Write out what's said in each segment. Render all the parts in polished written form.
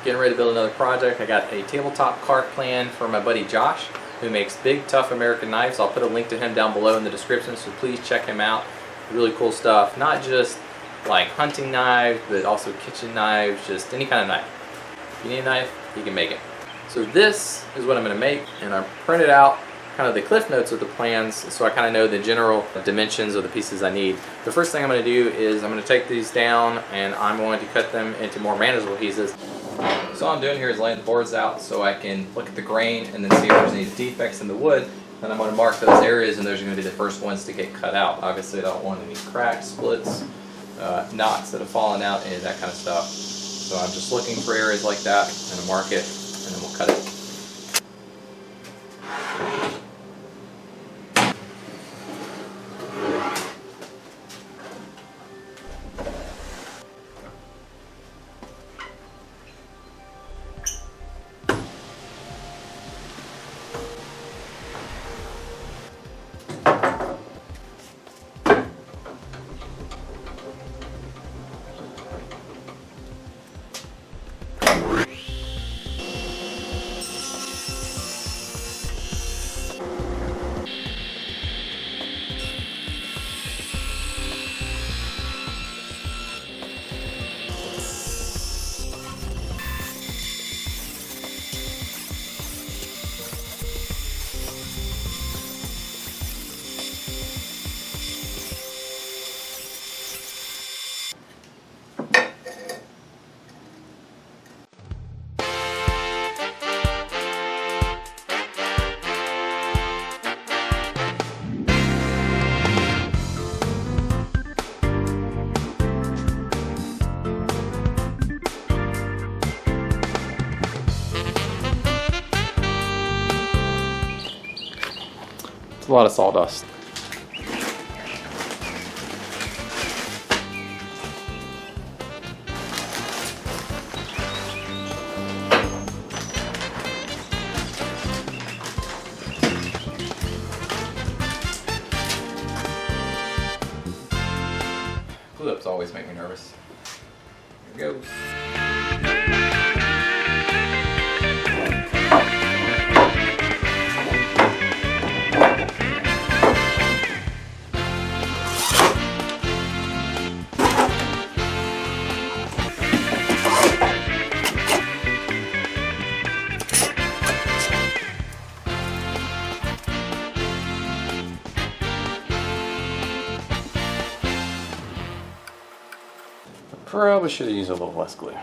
getting ready to build another project. I got a tabletop card plan for my buddy Josh, who makes big, tough American knives. I'll put a link to him down below in the description, so please check him out. Really cool stuff. Not just like hunting knives, but also kitchen knives, just any kind of knife. If you need a knife, you can make it. So this is what I'm going to make, and I printed out kind of the cliff notes of the plans so I kind of know the general dimensions of the pieces I need. The first thing I'm going to do is I'm going to take these down and I'm going to cut them into more manageable pieces. So all I'm doing here is laying the boards out so I can look at the grain and then see if there's any defects in the wood. Then I'm going to mark those areas, and those are going to be the first ones to get cut out. Obviously I don't want any cracks, splits, knots that have fallen out, any of that kind of stuff. So I'm just looking for areas like that, and I'll mark it, and then we'll cut it. It's a lot of sawdust. Glue-ups always make me nervous. Here it goes. Probably should have used a little less glue.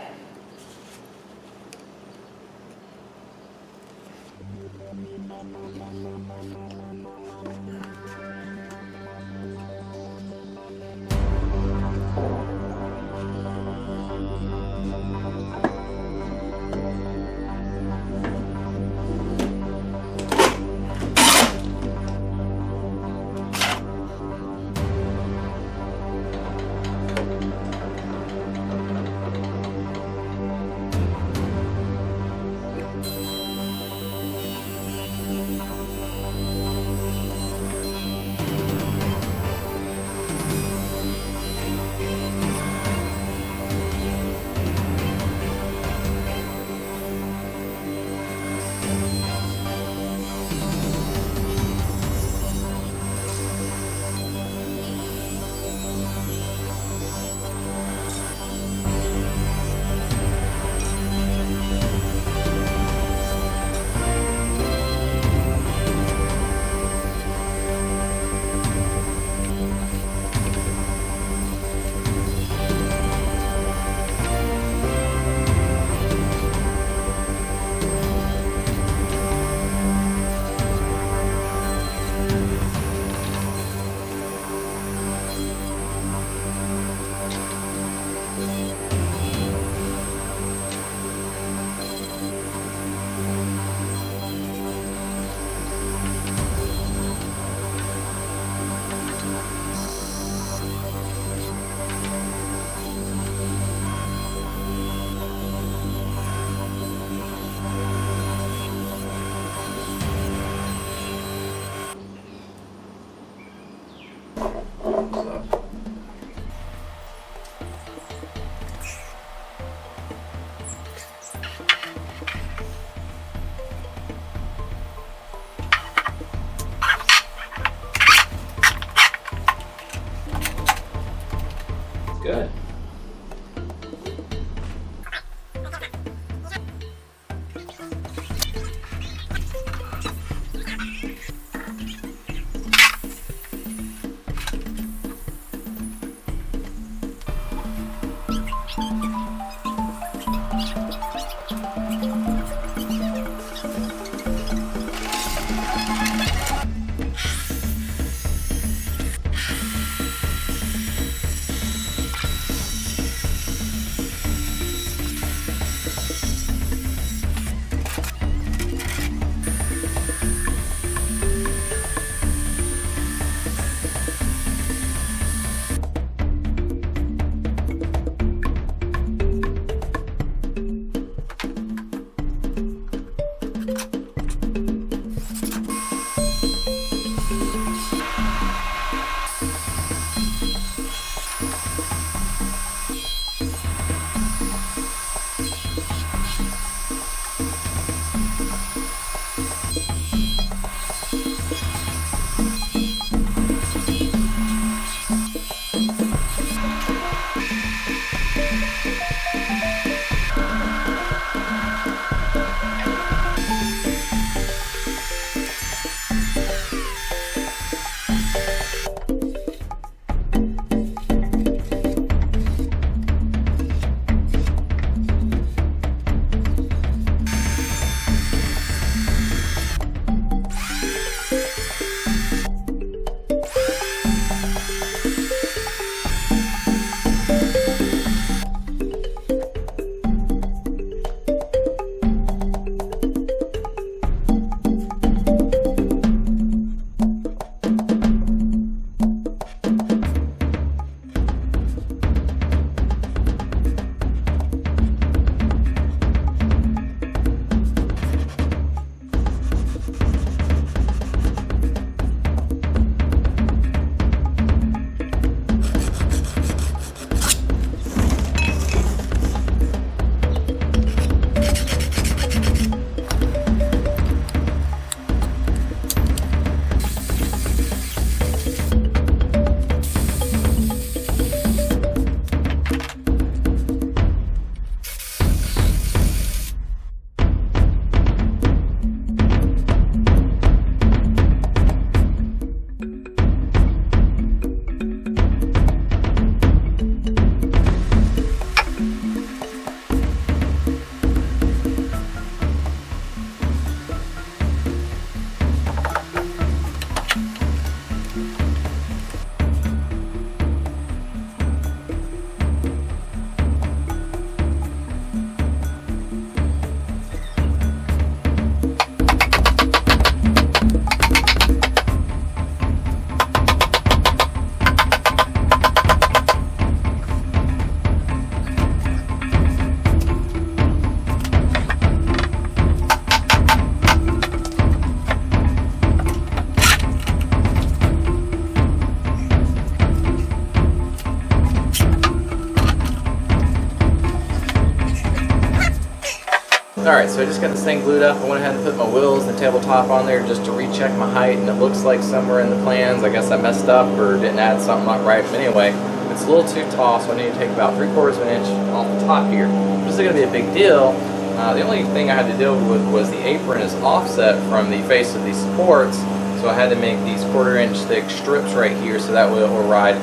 Alright, so I just got this thing glued up. I went ahead and put my wheels and tabletop on there just to recheck my height, and it looks like somewhere in the plans, I guess I messed up or didn't add something up right. But anyway, it's a little too tall, so I need to take about 3/4 of an inch off the top here. This is going to be a big deal. The only thing I had to deal with was the apron is offset from the face of these supports, so I had to make these 1/4 inch thick strips right here so that way it will ride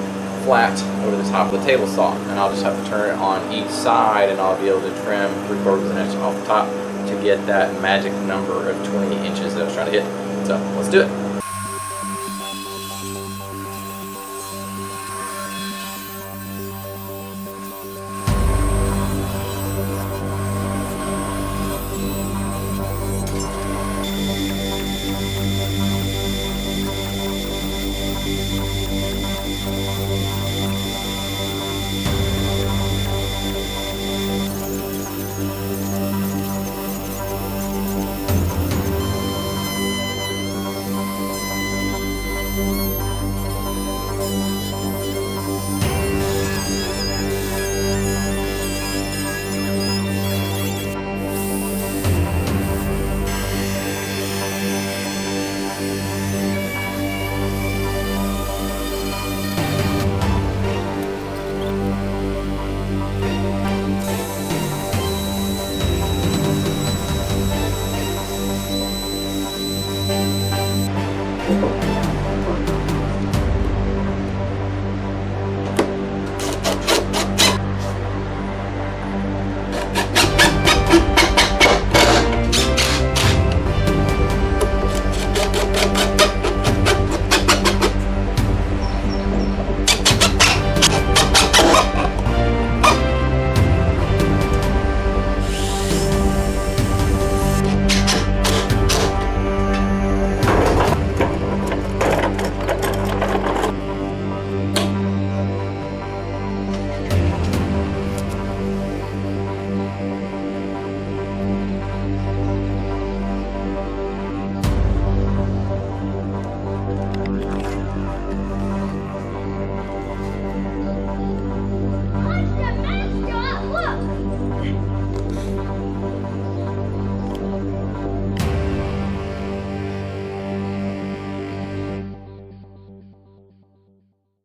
flat over the top of the table saw, and I'll just have to turn it on each side and I'll be able to trim 3/4 of an inch off the top to get that magic number of 20 inches that I was trying to hit. So let's do it.